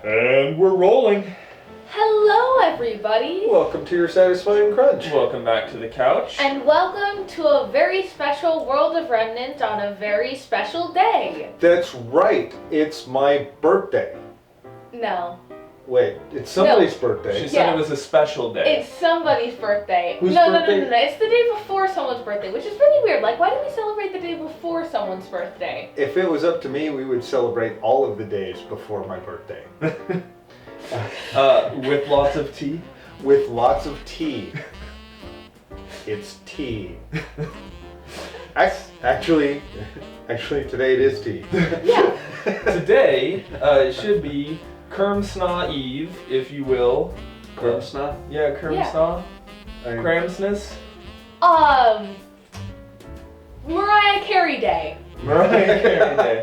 And we're rolling. Hello, everybody. Welcome to your satisfying crunch. Welcome back to the couch. And welcome to a very special World of Remnant on a very special day. That's right. It's my birthday. No. Wait, it's somebody's birthday. She said it was a special day. It's somebody's birthday. Whose No. birthday? It's the day before someone's birthday, which is really weird. Like, why do we celebrate the day before someone's birthday? If it was up to me, we would celebrate all of the days before my birthday. With lots of tea. With lots of tea. It's tea. Actually, today it is tea. Yeah. Today, it should be Kermsna Eve, if you will. Kermsna? Yeah, Kermsna. Cramsness. Mariah Carey Day. Mariah Carey Day.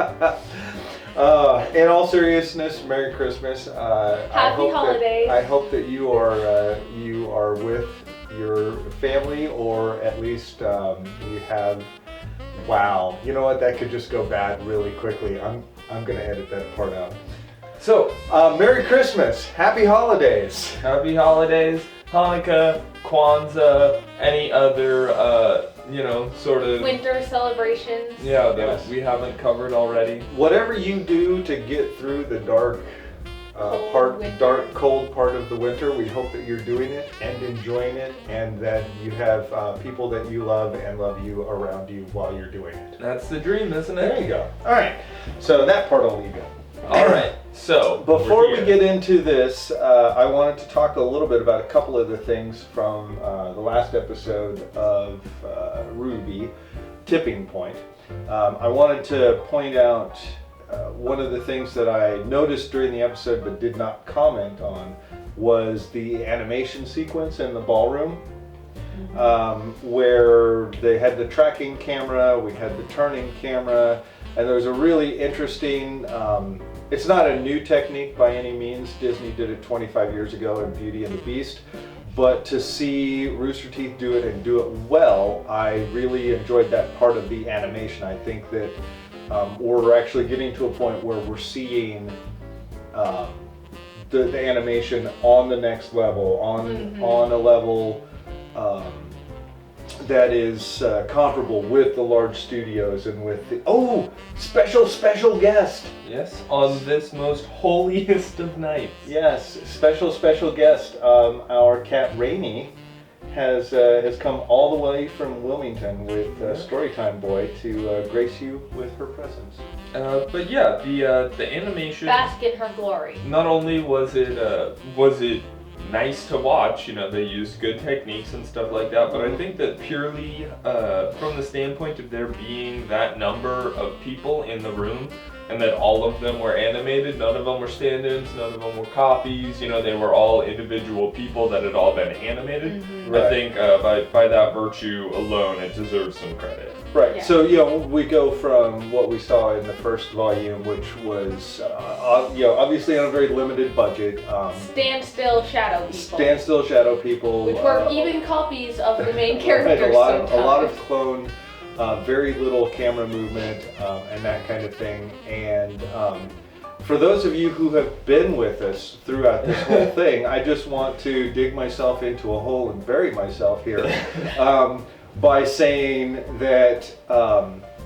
In all seriousness, Merry Christmas. Happy holidays. I hope that you are with your family, or at least you have. Wow, you know what? That could just go bad really quickly. I'm gonna edit that part out. So, Merry Christmas, Happy Holidays. Happy holidays, Hanukkah, Kwanzaa, any other, sort of Winter celebrations. Yeah, that we haven't covered already. Whatever you do to get through the dark cold part of the winter, we hope that you're doing it and enjoying it, and that you have people that you love and love you around you while you're doing it. That's the dream, isn't it? There you go. All right, so that part I'll leave you. All right, so before we get into this, I wanted to talk a little bit about a couple of the things from the last episode of RWBY, Tipping Point. I wanted to point out one of the things that I noticed during the episode but did not comment on was the animation sequence in the ballroom, where they had the tracking camera, we had the turning camera, and there was a really interesting, it's not a new technique by any means. Disney did it 25 years ago in Beauty and the Beast. But to see Rooster Teeth do it and do it well, I really enjoyed that part of the animation. I think that we're actually getting to a point where we're seeing the animation on the next level, on a level that is comparable with the large studios and with the special guest. Yes, on this most holiest of nights. Yes, special guest. Our cat Rainy has come all the way from Wilmington with Storytime Boy to grace you with her presence. But yeah, the animation. Bask in her glory. Not only was it nice to watch, they used good techniques and stuff like that, but I think that purely from the standpoint of there being that number of people in the room and that all of them were animated, none of them were stand-ins, none of them were copies, they were all individual people that had all been animated. Right. I think by that virtue alone it deserves some credit. Right, Yeah. so we go from what we saw in the first volume, which was obviously on a very limited budget. Stand still, shadow people. Stand still, shadow people. Which were even copies of the main characters. Right, a sometimes. lot of clone, very little camera movement, and that kind of thing. And for those of you who have been with us throughout this whole thing, I just want to dig myself into a hole and bury myself here. By saying that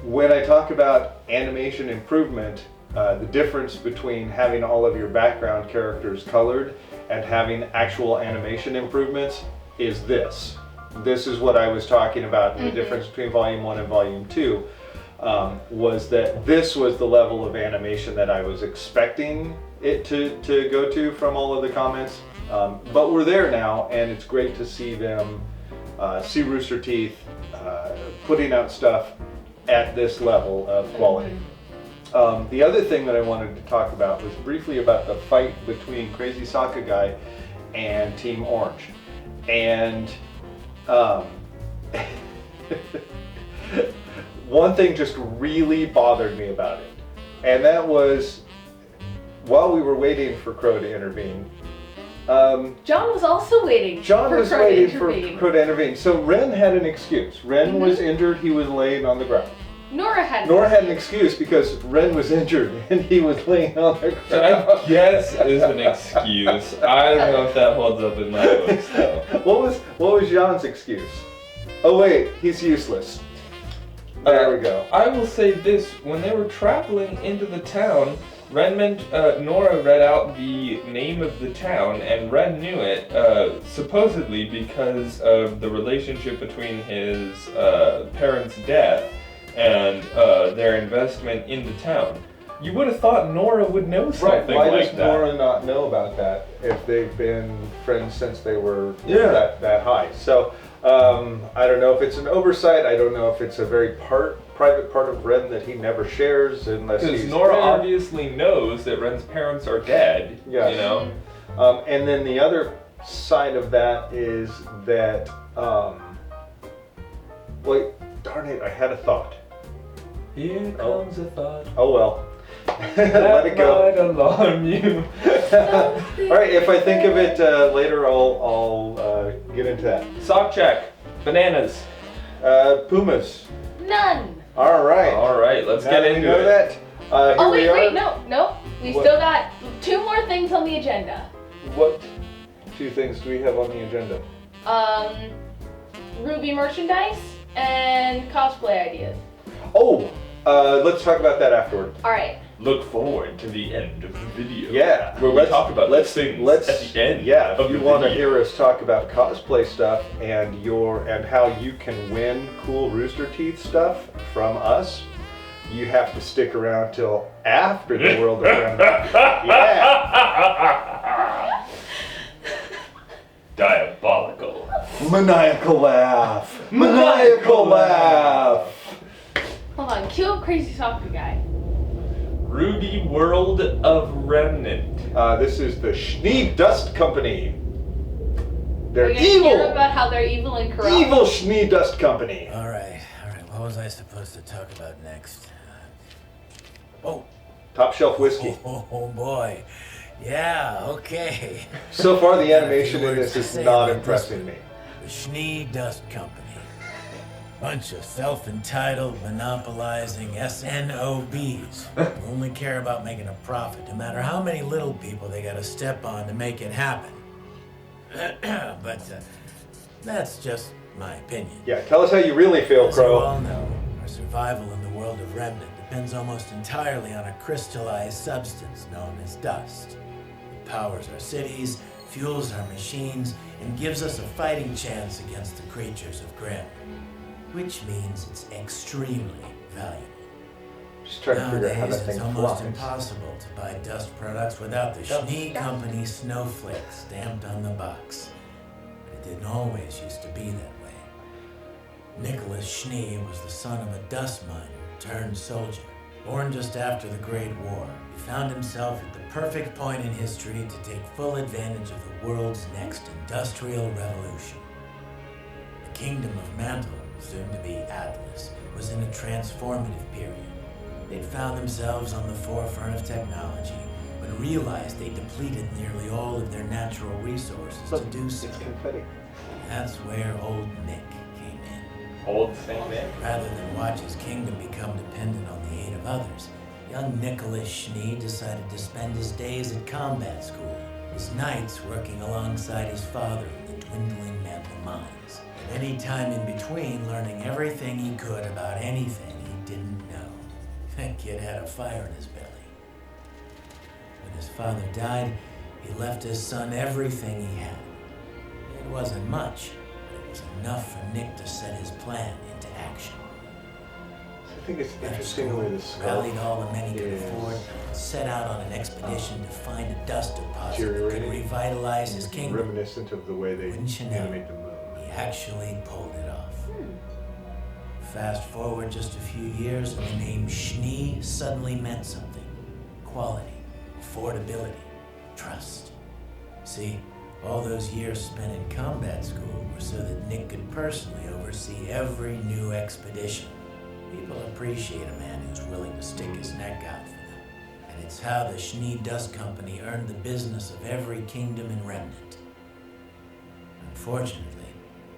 when I talk about animation improvement, the difference between having all of your background characters colored and having actual animation improvements is this. This is what I was talking about, the difference between Volume 1 and Volume 2, was that this was the level of animation that I was expecting it to go to from all of the comments. But we're there now, and it's great to see them see Rooster Teeth putting out stuff at this level of quality. The other thing that I wanted to talk about was briefly about the fight between Crazy Sokka Guy and Team Orange. And one thing just really bothered me about it, and that was while we were waiting for Crow to intervene, John was also waiting John for was Crow to waiting for intervene. Crow to intervene. So Ren had an excuse. Ren was injured, he was laying on the ground. Nora had an excuse because Ren was injured and he was laying on the ground. I guess is an excuse. I don't know if that holds up in my books though. What was Jan's excuse? Oh wait, he's useless. There we go. I will say this: when they were traveling into the town, Nora read out the name of the town, and Ren knew it, supposedly because of the relationship between his parents' death and their investment in the town. You would have thought Nora would know something Why like does that. Nora not know about that if they've been friends since they were Yeah. that high? So I don't know if it's an oversight. I don't know if it's a very private part of Ren that he never shares unless Because he's Nora there. obviously knows that Ren's parents are dead. Yes. You know. And then the other side of that is that, wait, darn it, I had a thought. Here comes a thought. Oh well. Let That it go. might alarm you. All right, if I think of it later, I'll get into that. Sock check. Bananas. Pumas. None. All right. All right, let's Now get that we into know it. that. Here Oh we wait, are. no. We What? still got 2 more things on the agenda. What 2 things do we have on the agenda? RWBY merchandise and cosplay ideas. Oh, let's talk about that afterward. All right. Look forward to the end of the video. Yeah, Where we talk about these things at the end. Yeah, of if you the want to video. hear us talk about cosplay stuff and how you can win cool Rooster Teeth stuff from us, you have to stick around till after the World of Remnant. Yeah. Diabolical. Maniacal laugh. Maniacal laugh. Hold on. Cue up Crazy Soccer Guy. RWBY World of Remnant. This is the Schnee Dust Company. They're We're gonna hear evil. about how they're evil and corrupt. Evil Schnee Dust Company. All right. What was I supposed to talk about next? Oh, Top shelf whiskey. oh boy. Yeah, okay. So far, the Got a animation few in words this to is say not about this impressing one. me. The Schnee Dust Company. Bunch of self-entitled, monopolizing SNOBs who only care about making a profit, no matter how many little people they gotta step on to make it happen. But that's just my opinion. Yeah, tell us how you really feel, As you Crow. all know, our survival in the world of Remnant depends almost entirely on a crystallized substance known as dust. It powers our cities, fuels our machines, and gives us a fighting chance against the creatures of Grimm. Which means it's extremely valuable. Just trying to figure out how Nowadays, that thing it's almost flies. impossible to buy dust products without the Dust. Schnee Company snowflake stamped on the box. But it didn't always used to be that way. Nicholas Schnee was the son of a dust miner turned soldier. Born just after the Great War, he found himself at the perfect point in history to take full advantage of the world's next industrial revolution. The Kingdom of Mantle, soon to be Atlas, was in a transformative period. They'd found themselves on the forefront of technology, but realized they depleted nearly all of their natural resources to do so. It's confetti. That's where old Nick came in. Old Saint Nick. Rather than watch his kingdom become dependent on the aid of others, young Nicholas Schnee decided to spend his days at combat school, his nights working alongside his father in the dwindling Mantle mines, and any time in between learning everything he could about anything he didn't know. That kid had a fire in his belly. When his father died, he left his son everything he had. It wasn't much, but it was enough for Nick to set his plan into action. I think it's Left interesting the way school, this rallied all the men he could is afford, and set out on an expedition to find a dust deposit that could deteriorating. revitalize his kingdom. Reminiscent of the way they Wouldn't you know? animate the moon. He actually pulled it off. Fast forward just a few years, and the name Schnee suddenly meant something. Quality, affordability, trust. See, all those years spent in combat school were so that Nick could personally oversee every new expedition. People appreciate a man who's willing to stick his neck out for them. And it's how the Schnee Dust Company earned the business of every kingdom in Remnant. Unfortunately,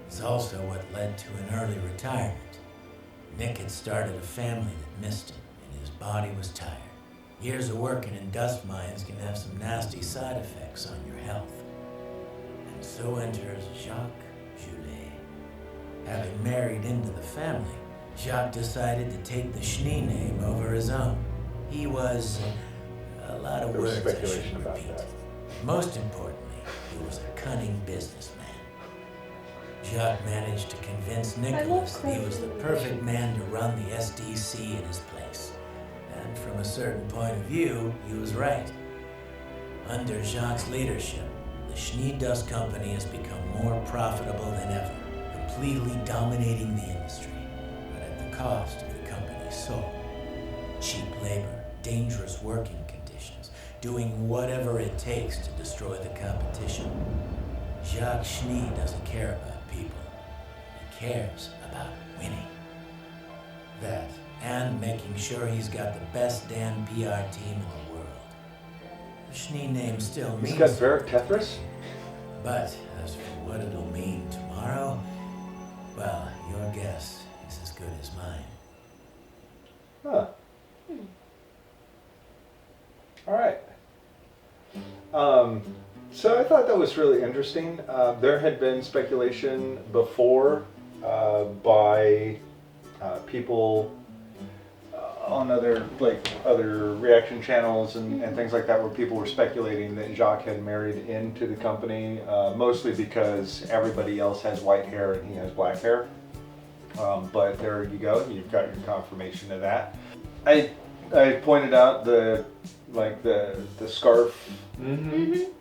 it's also what led to an early retirement. Nick had started a family that missed him, and his body was tired. Years of working in dust mines can have some nasty side effects on your health. And so enters Jacques Joulet. Having married into the family, Jacques decided to take the Schnee name over his own. He was a lot of There was words I speculation shouldn't about repeat. that. Most importantly, he was a cunning businessman. Jacques managed to convince Nicholas that he was the perfect man to run the SDC in his place. And from a certain point of view, he was right. Under Jacques' leadership, the Schnee Dust Company has become more profitable than ever, completely dominating the industry, but at the cost of the company's soul. Cheap labor, dangerous working conditions, doing whatever it takes to destroy the competition. Jacques Schnee doesn't care about people. He cares about winning. That, and making sure he's got the best damn PR team in the world. The Schnee name still means He's got Varric Tethris? but as for what it'll mean tomorrow, well, your guess is as good as mine. Huh. All right. So I thought that was really interesting. There had been speculation before by people on other reaction channels and things like that, where people were speculating that Jacques had married into the company, mostly because everybody else has white hair and he has black hair. But there you go, you've got your confirmation of that. I pointed out the scarf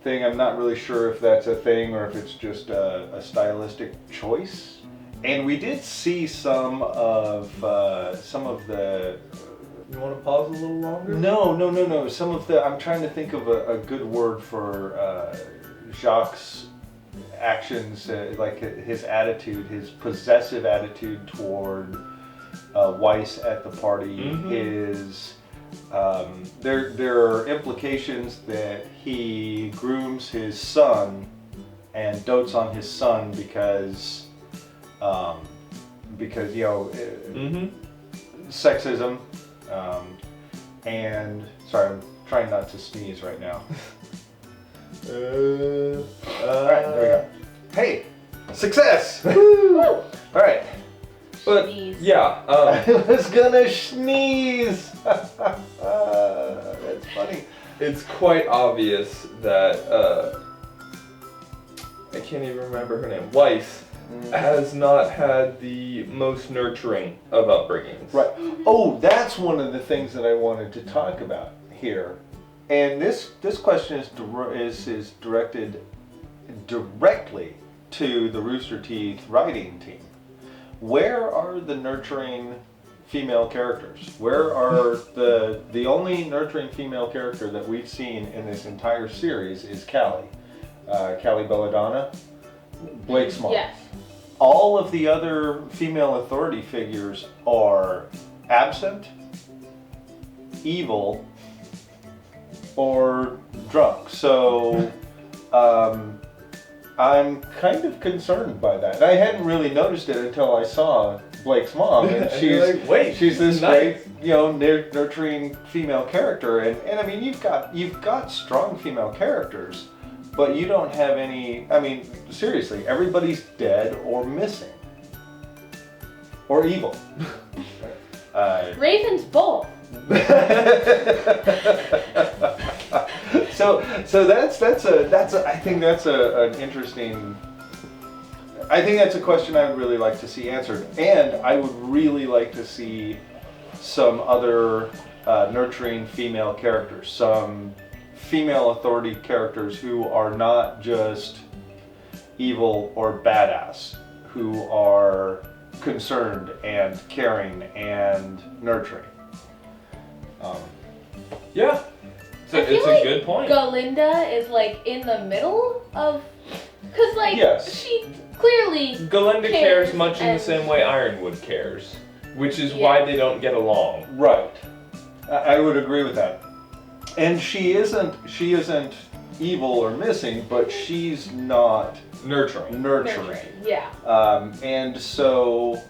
thing. I'm not really sure if that's a thing or if it's just a stylistic choice. And we did see some of the. You want to pause a little longer? No. Some of the. I'm trying to think of a good word for Jacques' actions, like his attitude, his possessive attitude toward Weiss at the party. His there are implications that he grooms his son and dotes on his son because sexism, and sorry, I'm trying not to sneeze right now. All right, there we go. Hey, success! Woo! All right. But Sneeze. yeah, I was gonna sneeze. That's funny. it's quite obvious that I can't even remember her name. Weiss has not had the most nurturing of upbringings. Right. Oh, that's one of the things that I wanted to talk about here. And this question is directed directly to the Rooster Teeth writing team. Where are the nurturing female characters? Where are the only nurturing female character that we've seen in this entire series is Callie. Callie Belladonna, Blake's mom. Yes. All of the other female authority figures are absent, evil, or drunk. So I'm kind of concerned by that. I hadn't really noticed it until I saw Blake's mom, and she's like, wait, she's this nice. great, nurturing female character, and I mean you've got strong female characters, but you don't have any. I mean, seriously, everybody's dead or missing or evil. Raven's both. So I think that's an interesting. I think that's a question I would really like to see answered, and I would really like to see some other nurturing female characters, some female authority characters who are not just evil or badass, who are concerned and caring and nurturing. Yeah. I feel It's like a good point. Galinda is like in the middle of, cause like Yes. she clearly Galinda cares cares much in the and- same way Ironwood cares, which is why Yeah. they don't get along. Right. I would agree with that. And she isn't evil or missing, but she's not Nurturing. nurturing. Yeah. And so,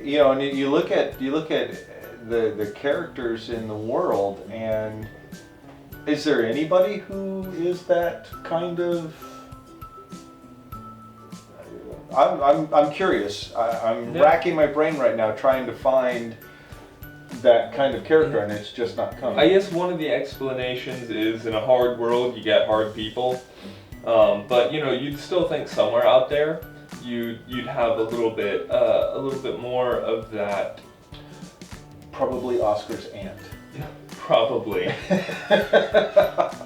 you know, and you look at the characters in the world, and is there anybody who is that kind of? I'm curious. I'm racking my brain right now trying to find that kind of character, and it's just not coming. I guess one of the explanations is in a hard world you get hard people, but you know, you'd still think somewhere out there you'd have a little bit more of that. Probably Oscar's aunt. Probably.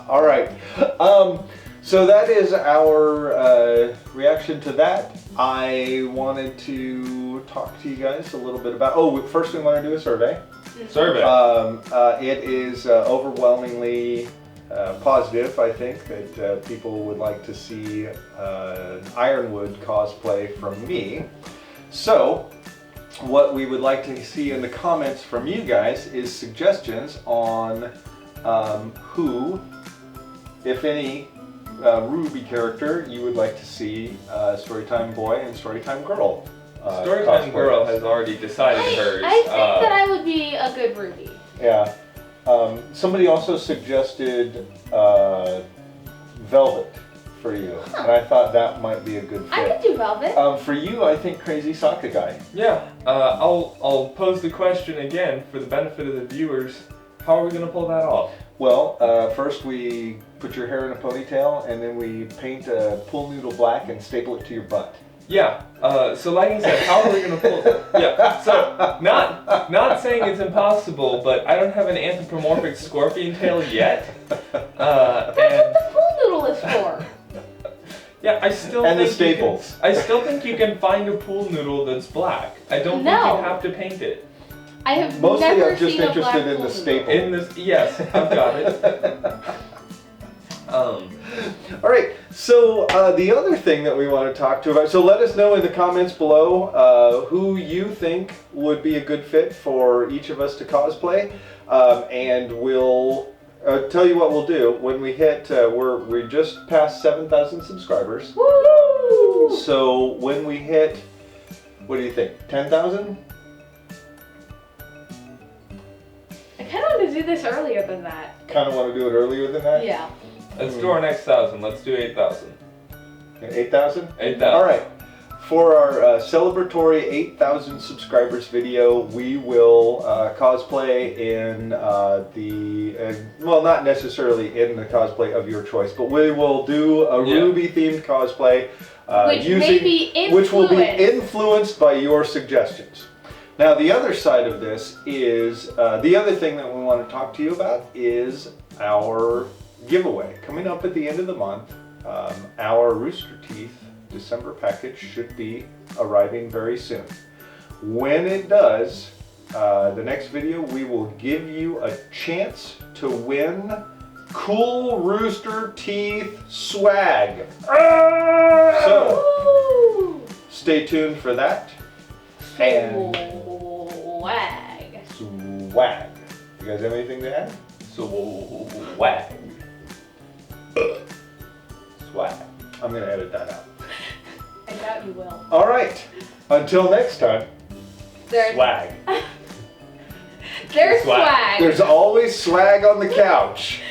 All right. So that is our reaction to that. I wanted to talk to you guys a little bit about. Oh, first we want to do a survey. Survey. It is overwhelmingly positive, I think, that people would like to see an Ironwood cosplay from me. So, what we would like to see in the comments from you guys is suggestions on who, if any, RWBY character you would like to see Storytime Boy and Storytime Girl. Storytime Girl has already decided hers. I think that I would be a good RWBY. Yeah. Somebody also suggested Velvet for you, and I thought that might be a good fit. I could do Velvet. For you, I think Crazy Sokka Guy. Yeah. I'll pose the question again for the benefit of the viewers. How are we gonna pull that off? Well, first we put your hair in a ponytail, and then we paint a pool noodle black and staple it to your butt. Yeah. So like I said, how are we gonna pull? Yeah. So not saying it's impossible, but I don't have an anthropomorphic scorpion tail yet. That's what the pool noodle is for. Yeah, I still And the think staples. I still think you can find a pool noodle that's black. I don't think you have to paint it. I have Mostly never I'm just seen a black interested in pool the noodle. staple. In this, yes, I've got it. All right, so the other thing that we want to talk to about, so let us know in the comments below who you think would be a good fit for each of us to cosplay, and we'll tell you what we'll do when we hit, we just passed 7,000 subscribers. Woo! So when we hit, what do you think, 10,000? I kind of want to do this earlier than that. Kind of want to do it earlier than that? Yeah. Let's do our next 1,000. Let's do 8,000. 8,000? 8,000. All right. For our celebratory 8,000 subscribers video, we will cosplay in well, not necessarily in the cosplay of your choice, but we will do a RWBY themed cosplay, which will be influenced by your suggestions. Now, the other side of this is, the other thing that we want to talk to you about is our giveaway. Coming up at the end of the month, our Rooster Teeth December package should be arriving very soon. When it does, the next video, we will give you a chance to win cool Rooster Teeth swag. So, stay tuned for that. And Swag. swag. You guys have anything to add? Swag. Swag. I'm gonna edit that out. I doubt you will. All right. Until next time. There's Swag. There's swag. There's always swag on the couch.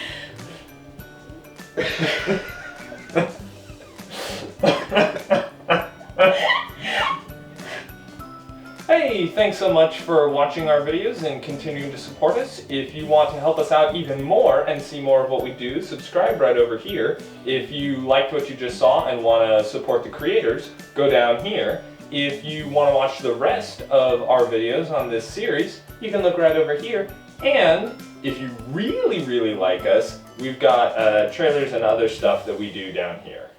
Hey, thanks so much for watching our videos and continuing to support us. If you want to help us out even more and see more of what we do, subscribe right over here. If you liked what you just saw and want to support the creators, go down here. If you want to watch the rest of our videos on this series, you can look right over here. And if you really, really like us, we've got trailers and other stuff that we do down here.